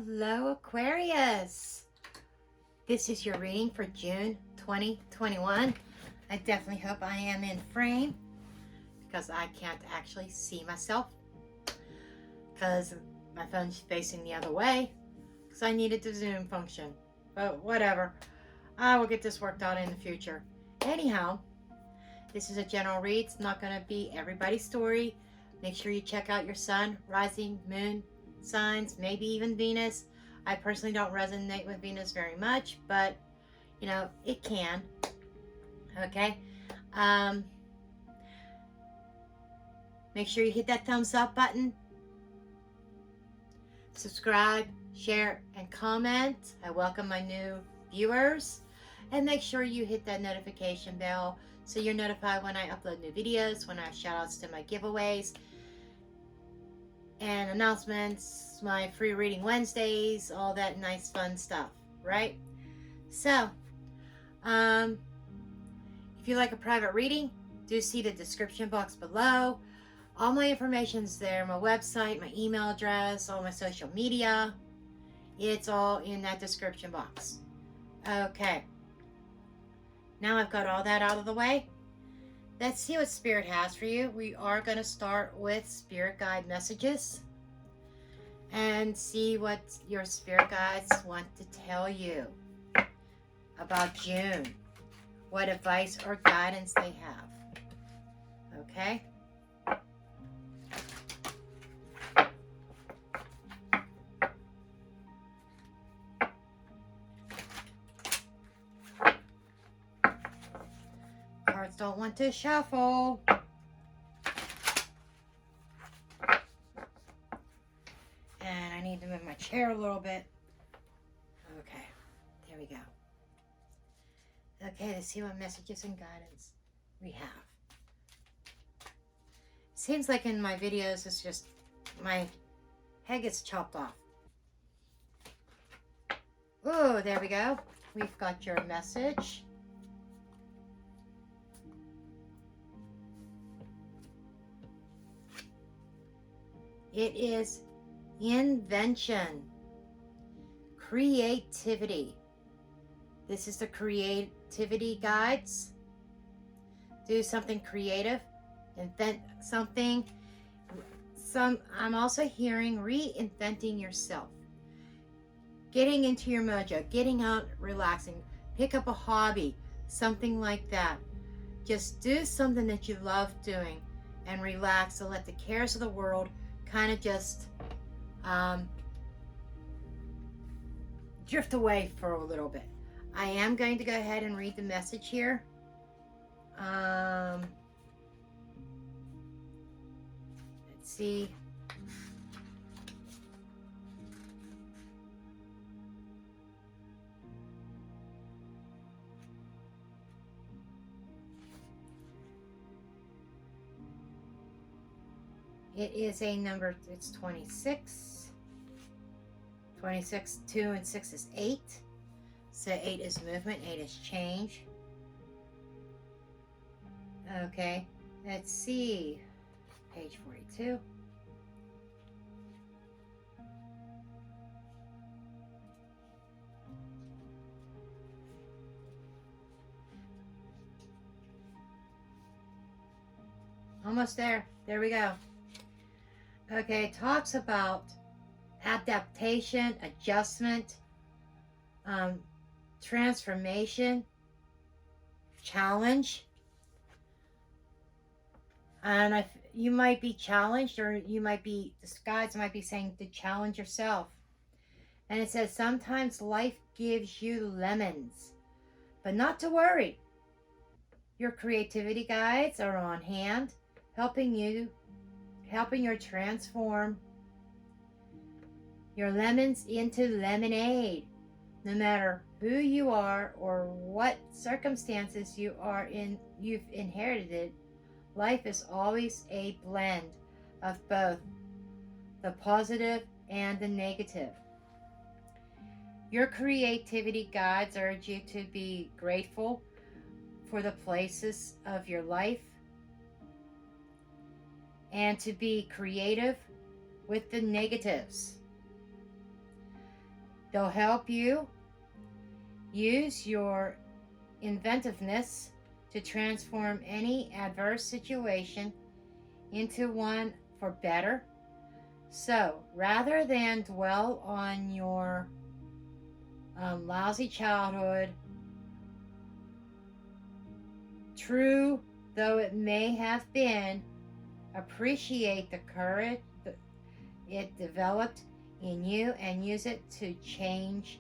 Hello, Aquarius. This is your reading for June 2021. I definitely hope I am in frame because I can't actually see myself because my phone's facing the other way because I needed the zoom function. But whatever. I will get this worked out in the future. Anyhow, this is a general read. It's not going to be everybody's story. Make sure you check out your sun, rising, moon, signs, maybe even Venus. I personally don't resonate with Venus very much, but you know, it can. Okay. Make sure you hit that thumbs up button, subscribe, share, and comment. I welcome my new viewers, and make sure you hit that notification bell so you're notified when I upload new videos, when I have shout outs to my giveaways and announcements, my free reading Wednesdays, all that nice fun stuff, right? So, if you like a private reading, do see the description box below. All my information's there, my website, my email address, all my social media. It's all in that description box. Okay. Now I've got all that out of the way. Let's see what Spirit has for you. We are going to start with Spirit Guide messages and see what your Spirit Guides want to tell you about June. What advice or guidance they have. Okay? Cards don't want to shuffle. And I need to move my chair a little bit. Okay, there we go. Okay, let's see what messages and guidance we have. Seems like in my videos, it's just my head gets chopped off. Oh, there we go. We've got your message. It is invention, creativity. This is the creativity guides. Do something creative, invent something. I'm also hearing reinventing yourself, getting into your mojo, getting out, relaxing, pick up a hobby, something like that. Just do something that you love doing and relax and let the cares of the world kind of just drift away for a little bit. I am going to go ahead and read the message here. Let's see. It is a number, it's 26. 26, 2 and 6 is 8. So 8 is movement, 8 is change. Okay, let's see. Page 42. Almost there. There we go. Okay, it talks about adaptation, adjustment, transformation, challenge. And you might be challenged, or you might be, the guides might be saying to challenge yourself. And it says sometimes life gives you lemons, but not to worry. Your creativity guides are on hand, helping you transform your lemons into lemonade. No matter who you are or what circumstances you are in, you've inherited, life is always a blend of both the positive and the negative. Your creativity guides urge you to be grateful for the places of your life and to be creative with the negatives. They'll help you use your inventiveness to transform any adverse situation into one for better. So rather than dwell on your lousy childhood, true though it may have been, appreciate the courage that it developed in you and use it to change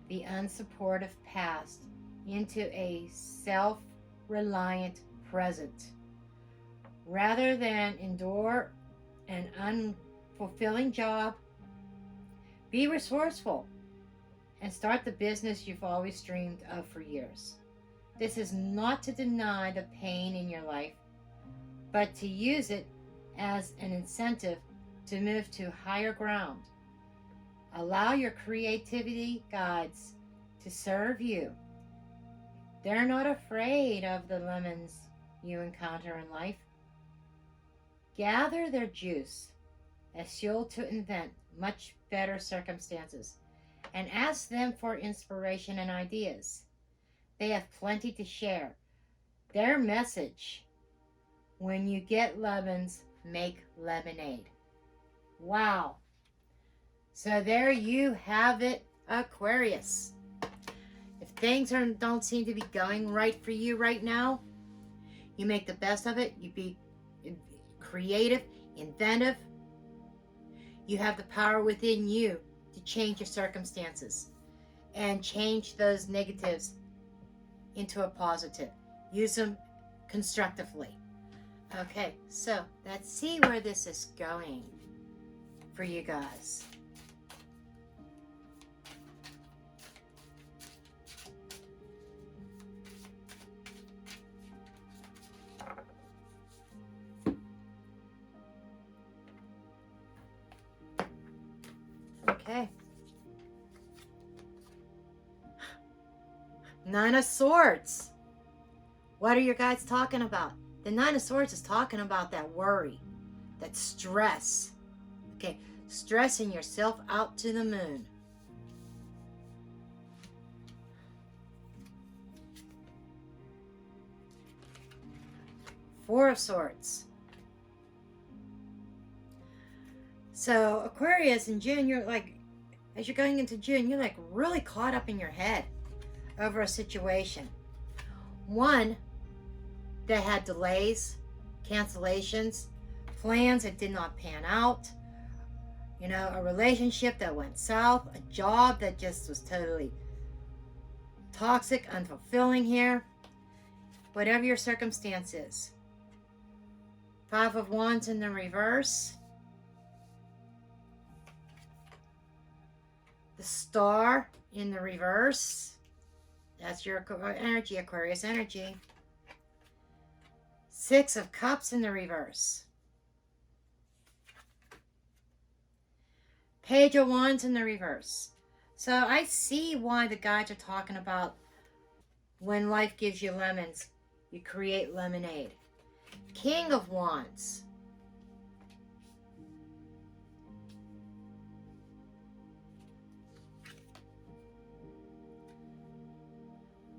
the unsupportive past into a self-reliant present. Rather than endure an unfulfilling job, be resourceful and start the business you've always dreamed of for years. This is not to deny the pain in your life, but to use it as an incentive to move to higher ground. Allow your creativity guides to serve you. They're not afraid of the lemons you encounter in life. Gather their juice as fuel to invent much better circumstances and ask them for inspiration and ideas. They have plenty to share. Their message: when you get lemons, make lemonade. Wow. So there you have it, Aquarius. If things don't seem to be going right for you right now, you make the best of it. You be creative, inventive. You have the power within you to change your circumstances and change those negatives into a positive. Use them constructively. Okay, so let's see where this is going for you guys. Okay. Nine of Swords. What are your guys talking about? The Nine of Swords is talking about that worry, that stress. Okay, stressing yourself out to the moon. Four of Swords. So Aquarius in June, you're like, as you're going into June, you're like really caught up in your head over a situation. One that had delays, cancellations, plans that did not pan out, you know, a relationship that went south, a job that just was totally toxic, unfulfilling here. Whatever your circumstance is. Five of Wands in the reverse. The Star in the reverse. That's your energy, Aquarius energy. Six of Cups in the reverse. Page of Wands in the reverse. So I see why the guides are talking about when life gives you lemons, you create lemonade. King of Wands.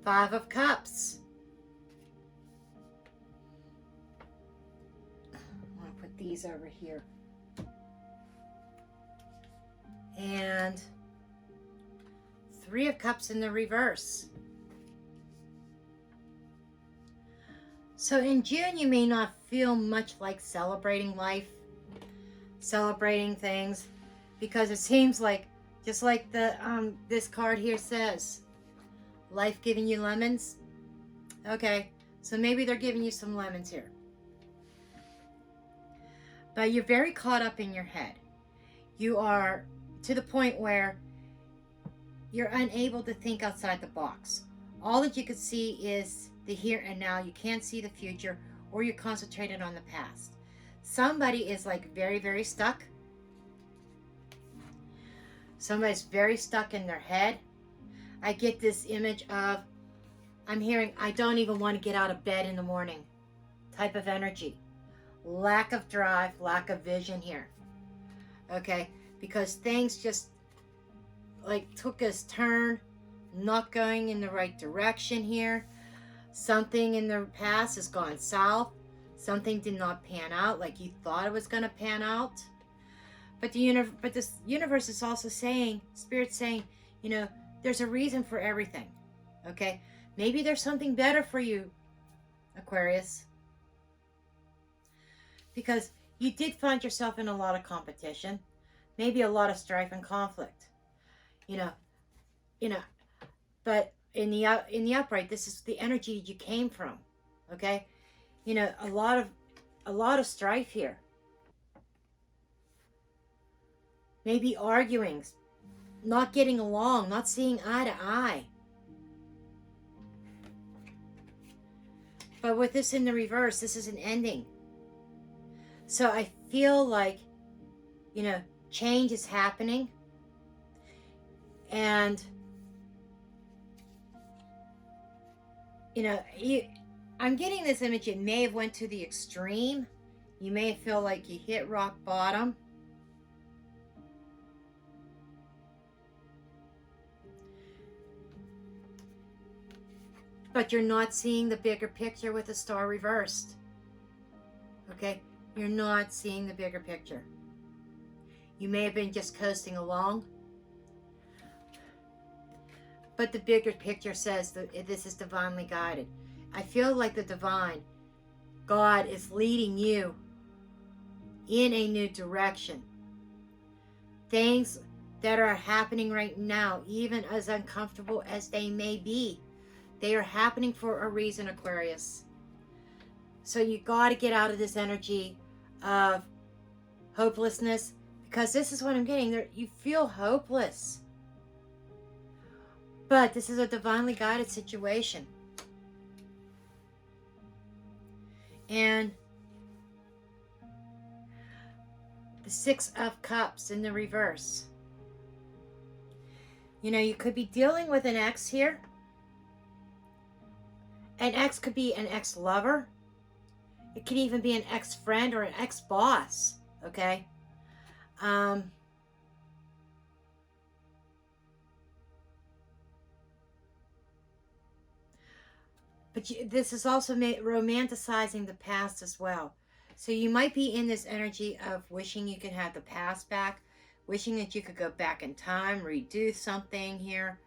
Five of Cups. I'm going to put these over here. And Three of Cups in the reverse. So in June, you may not feel much like celebrating life, celebrating things, because it seems like, just like the this card here says, life giving you lemons. Okay, so maybe they're giving you some lemons here. But you're very caught up in your head. You are to the point where you're unable to think outside the box. All that you could see is the here and now. You can't see the future, or you're concentrated on the past. Somebody is like very, very stuck. Somebody's very stuck in their head. I get this image of, I'm hearing, I don't even want to get out of bed in the morning type of energy. Lack of drive, lack of vision here. Okay, because things just, like took this turn, not going in the right direction here. Something in the past has gone south. Something did not pan out like you thought it was going to pan out. But this universe is also saying, Spirit's saying, you know, there's a reason for everything. Okay? Maybe there's something better for you, Aquarius. Because you did find yourself in a lot of competition. Maybe a lot of strife and conflict. You know, but in the upright, this is the energy you came from. Okay? You know, a lot of strife here. Maybe arguing, not getting along, not seeing eye to eye. But with this in the reverse, this is an ending. So I feel like, you know, change is happening. And, you know, I'm getting this image. It may have went to the extreme. You may feel like you hit rock bottom. But you're not seeing the bigger picture with the star reversed. Okay? You're not seeing the bigger picture. You may have been just coasting along. But the bigger picture says that this is divinely guided. I feel like the divine, God, is leading you in a new direction. Things that are happening right now, even as uncomfortable as they may be, they are happening for a reason, Aquarius. So you got to get out of this energy of hopelessness, because this is what I'm getting. You feel hopeless. But this is a divinely guided situation. And the Six of Cups in the reverse. You know, you could be dealing with an ex here. An ex could be an ex-lover. It could even be an ex-friend or an ex-boss. Okay? But this is also romanticizing the past as well. So you might be in this energy of wishing you could have the past back. Wishing that you could go back in time, redo something here.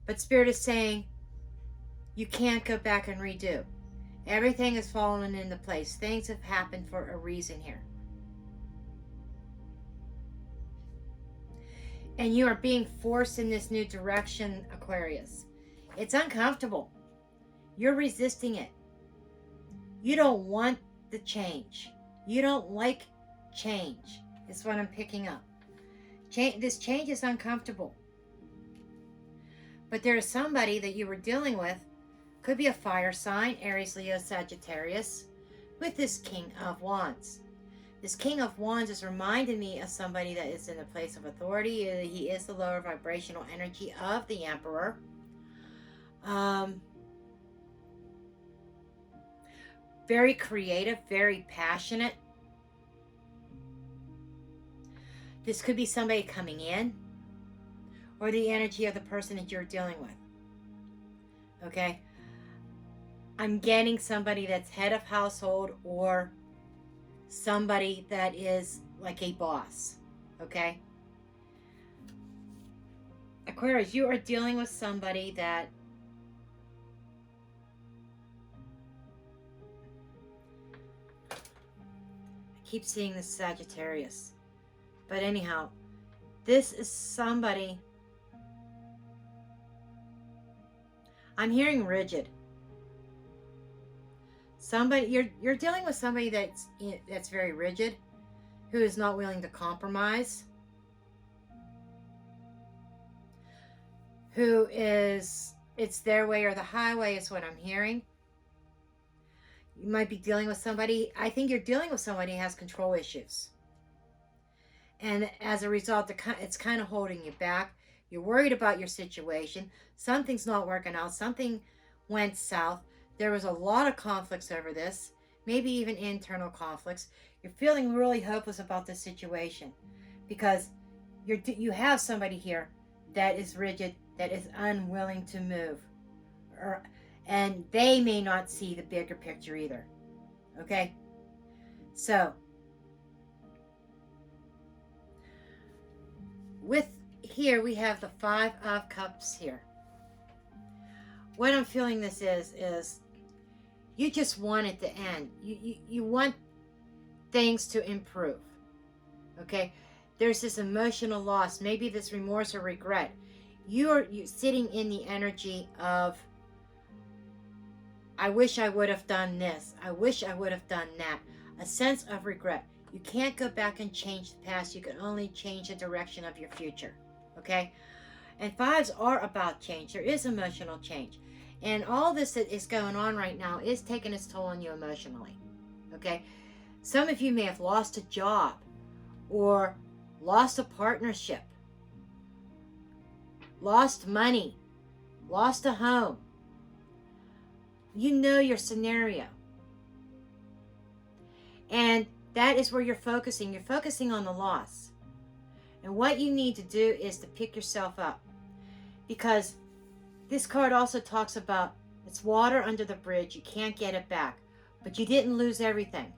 But Spirit is saying, you can't go back and redo. Everything has fallen into place. Things have happened for a reason here. And you are being forced in this new direction, Aquarius. It's uncomfortable. You're resisting it. You don't want the change. You don't like change. Is what I'm picking up. This change is uncomfortable. But there is somebody that you were dealing with. Could be a fire sign, Aries, Leo, Sagittarius, with this King of Wands. This King of Wands is reminding me of somebody that is in a place of authority. He is the lower vibrational energy of the Emperor. Very creative, very passionate. This could be somebody coming in, or the energy of the person that you're dealing with. Okay? I'm getting somebody that's head of household, or somebody that is like a boss. Okay? Aquarius, you are dealing with somebody that I keep seeing this Sagittarius. But anyhow, this is somebody, I'm hearing rigid. Somebody, you're dealing with somebody that's very rigid, who is not willing to compromise, who is, it's their way or the highway is what I'm hearing. You might be dealing with somebody, I think you're dealing with somebody who has control issues. And as a result, it's kind of holding you back. You're worried about your situation. Something's not working out. Something went south. There was a lot of conflicts over this. Maybe even internal conflicts. You're feeling really hopeless about this situation. Because you have somebody here that is rigid, that is unwilling to move, and they may not see the bigger picture either. Okay, so with here we have the Five of Cups here. What I'm feeling this is you just want it to end. You want things to improve. Okay, there's this emotional loss, maybe this remorse or regret. You're sitting in the energy of, I wish I would have done this, I wish I would have done that. A sense of regret. You can't go back and change the past. You can only change the direction of your future. Okay, and fives are about change. There is emotional change, and all this that is going on right now is taking its toll on you emotionally. Okay, some of you may have lost a job or lost a partnership, lost money, lost a home. You know your scenario. And that is where you're focusing. You're focusing on the loss. And what you need to do is to pick yourself up. Because this card also talks about it's water under the bridge. You can't get it back. But you didn't lose everything.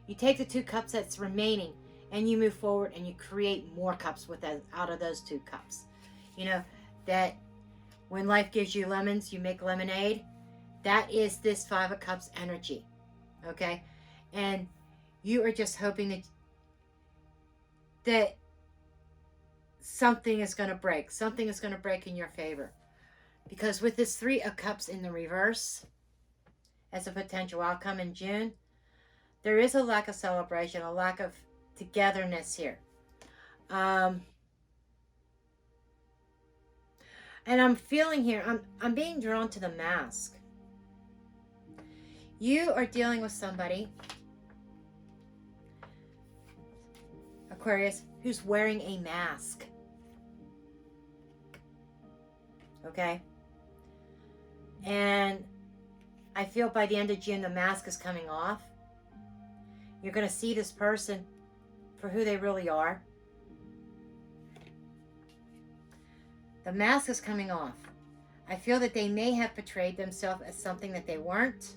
You take the 2 cups that's remaining and you move forward and you create more cups out of those 2 cups. You know, that when life gives you lemons, you make lemonade. That is this 5 of Cups energy. Okay? And you are just hoping that something is going to break. Something is going to break in your favor. Because with this 3 of Cups in the reverse, as a potential outcome in June, there is a lack of celebration, a lack of togetherness here. And I'm feeling here, I'm being drawn to the mask. You are dealing with somebody, Aquarius, who's wearing a mask. Okay? And I feel by the end of June, the mask is coming off. You're going to see this person for who they really are. The mask is coming off. I feel that they may have portrayed themselves as something that they weren't.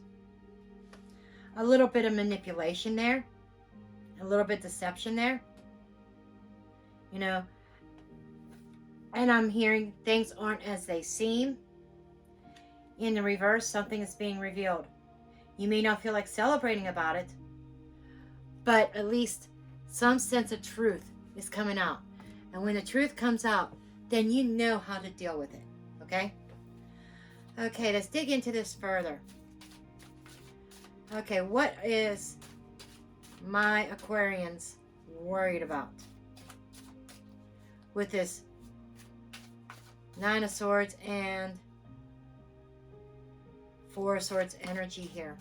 A little bit of manipulation there. A little bit of deception there. You know. And I'm hearing things aren't as they seem. In the reverse, something is being revealed. You may not feel like celebrating about it, but at least some sense of truth is coming out. And when the truth comes out, then you know how to deal with it. Okay? Okay, let's dig into this further. Okay, what is my Aquarians worried about with this 9 of Swords and 4 of Swords energy here?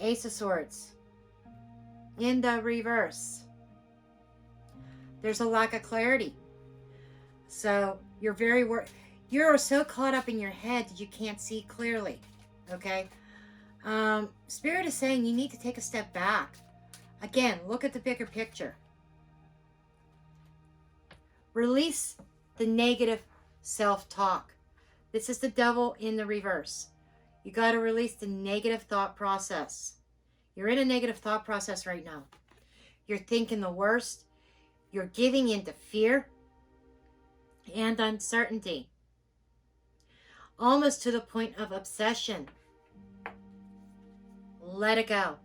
Ace of Swords in the reverse. There's a lack of clarity. So you're you're so caught up in your head that you can't see clearly. Okay? Spirit is saying you need to take a step back. Again, look at the bigger picture. Release the negative self-talk. This is the devil in the reverse. You got to release the negative thought process. You're in a negative thought process right now. You're thinking the worst. You're giving into fear and uncertainty. Almost to the point of obsession. Let it go.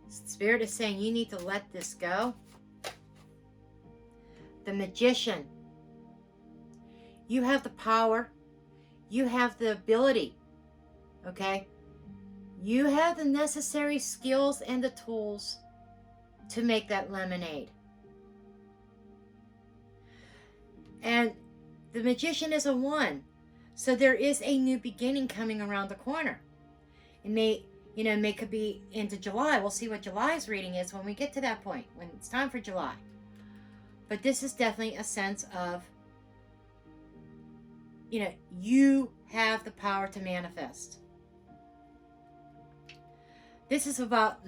Spirit is saying you need to let this go. The Magician. You have the power. You have the ability. Okay? You have the necessary skills and the tools to make that lemonade. And the Magician is a 1. So there is a new beginning coming around the corner. It may, could be into July. We'll see what July's reading is when we get to that point, when it's time for July. But this is definitely a sense of, you have the power to manifest. This is about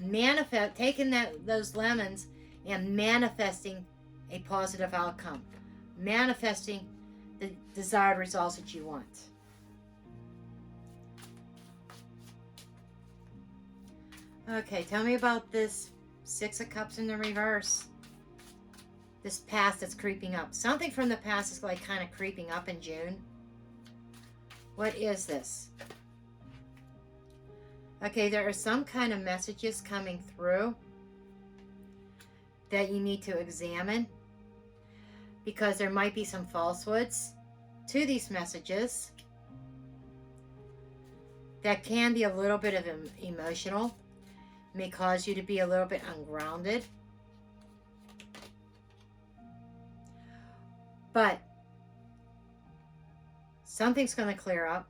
taking those lemons and manifesting a positive outcome. Manifesting the desired results that you want. Okay, tell me about this Six of Cups in the reverse. This past that's creeping up. Something from the past is like kind of creeping up in June. What is this? Okay, there are some kind of messages coming through that you need to examine, because there might be some falsehoods to these messages that can be a little bit of emotional, may cause you to be a little bit ungrounded. But something's going to clear up.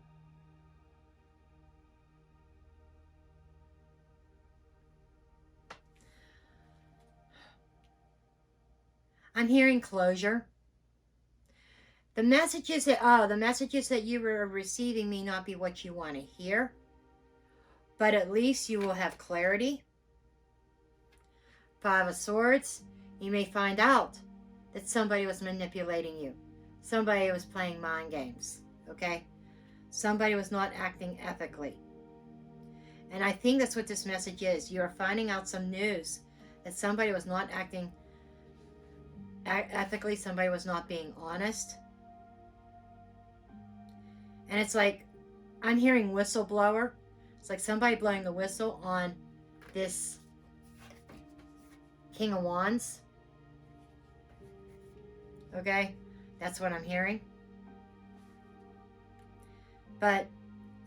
I'm hearing closure. The messages that you were receiving may not be what you want to hear, but at least you will have clarity. Five of Swords, you may find out that somebody was manipulating you. Somebody was playing mind games, okay? Somebody was not acting ethically. And I think that's what this message is. You are finding out some news that somebody was not acting ethically, somebody was not being honest. And it's like, I'm hearing whistleblower. It's like somebody blowing the whistle on this King of Wands. Okay, that's what I'm hearing. But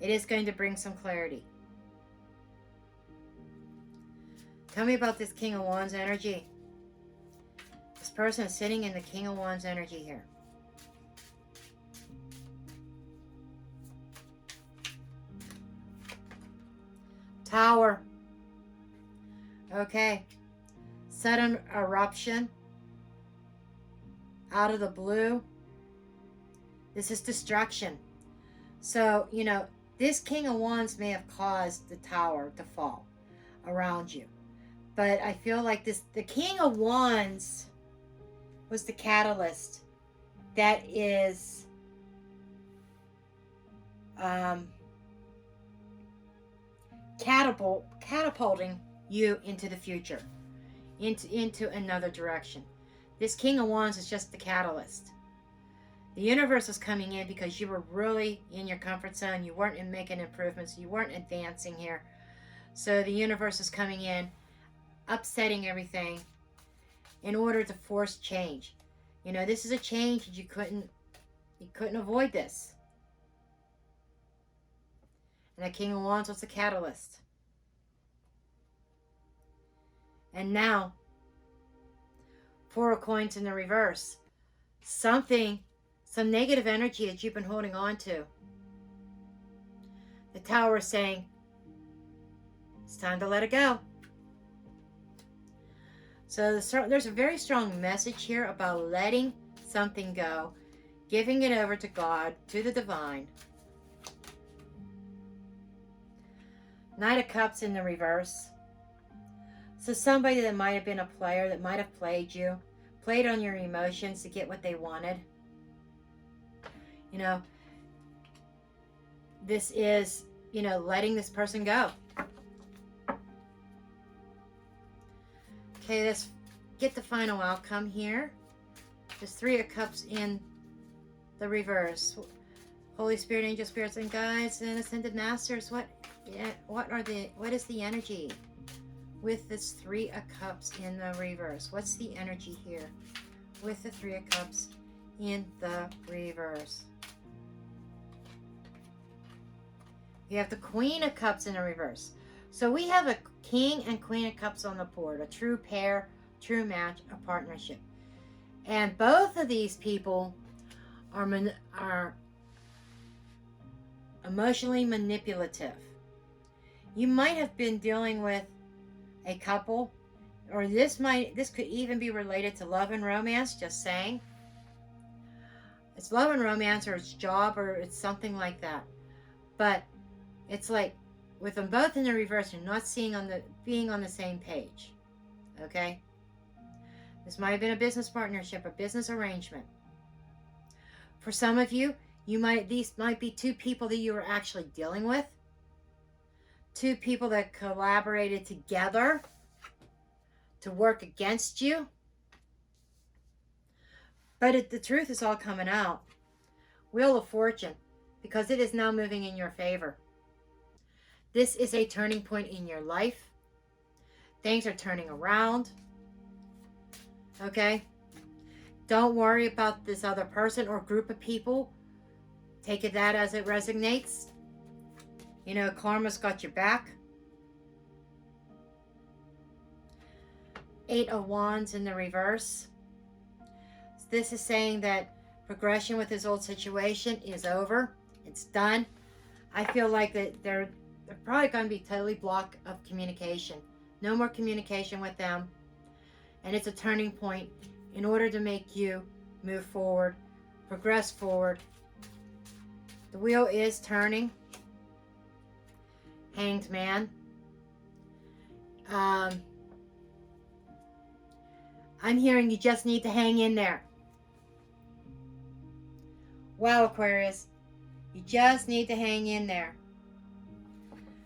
it is going to bring some clarity. Tell me about this King of Wands energy. This person is sitting in the King of Wands energy here. Tower. Okay. Sudden eruption. Out of the blue. This is destruction. So, you know, this King of Wands may have caused the tower to fall around you. But I feel like the King of Wands was the catalyst that is catapulting you into the future, into another direction. This King of Wands is just the catalyst. The universe is coming in because you were really in your comfort zone. You weren't making improvements. You weren't advancing here. So the universe is coming in, upsetting everything in order to force change. You know, this is a change that you couldn't avoid this. And the King of Wands was the catalyst. And now, Four of Coins in the reverse. Some negative energy that you've been holding on to. The Tower is saying, it's time to let it go. So there's a very strong message here about letting something go, giving it over to God, to the divine. Knight of Cups in the reverse. So somebody that might have been a player, that might have played you, played on your emotions to get what they wanted. You know, this is, you know, letting this person go. Okay, let's get the final outcome here. There's Three of Cups in the reverse. Holy Spirit, angel spirits, and guides, and ascended masters. What is the energy with this Three of Cups in the reverse? What's the energy here with the Three of Cups in the reverse? You have the Queen of Cups in the reverse. So we have a King and Queen of Cups on the board, a true pair, true match, a partnership. And both of these people are emotionally manipulative. You might have been dealing with a couple, or this could even be related to love and romance, just saying. It's love and romance, or it's job, or it's something like that. But it's like with them both in the reverse, you're not being on the same page. Okay? This might have been a business partnership, a business arrangement. For some of you, these might be two people that you were actually dealing with. Two people that collaborated together to work against you. But the truth is all coming out. Wheel of Fortune, because it is now moving in your favor. This is a turning point in your life. Things are turning around. Okay? Don't worry about this other person or group of people. Take it that as it resonates. You know, karma's got your back. 8 of Wands in the reverse. This is saying that progression with his old situation is over. It's done. I feel like that they're probably going to be totally blocked of communication. No more communication with them. And it's a turning point in order to make you move forward, progress forward. The wheel is turning. Hanged Man. I'm hearing you just need to hang in there. Wow, Aquarius. You just need to hang in there.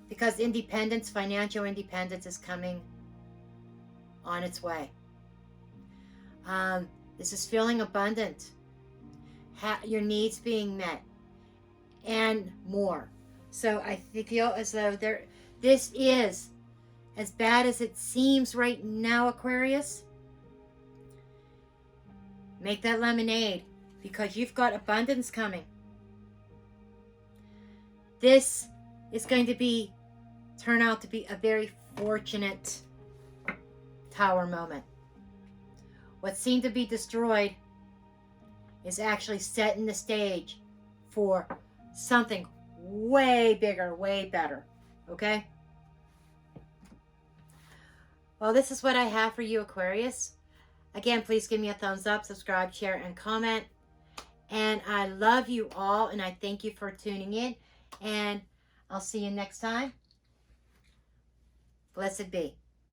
Because independence, financial independence is coming on its way. This is feeling abundant. Your needs being met. And more. So I feel as though this is as bad as it seems right now, Aquarius. Make that lemonade, because you've got abundance coming. This is going to turn out to be a very fortunate Tower moment. What seemed to be destroyed is actually setting the stage for something way bigger, way better. Okay? Well, this is what I have for you, Aquarius. Again, please give me a thumbs up, subscribe, share, and comment. And I love you all, and I thank you for tuning in. And I'll see you next time. Blessed be.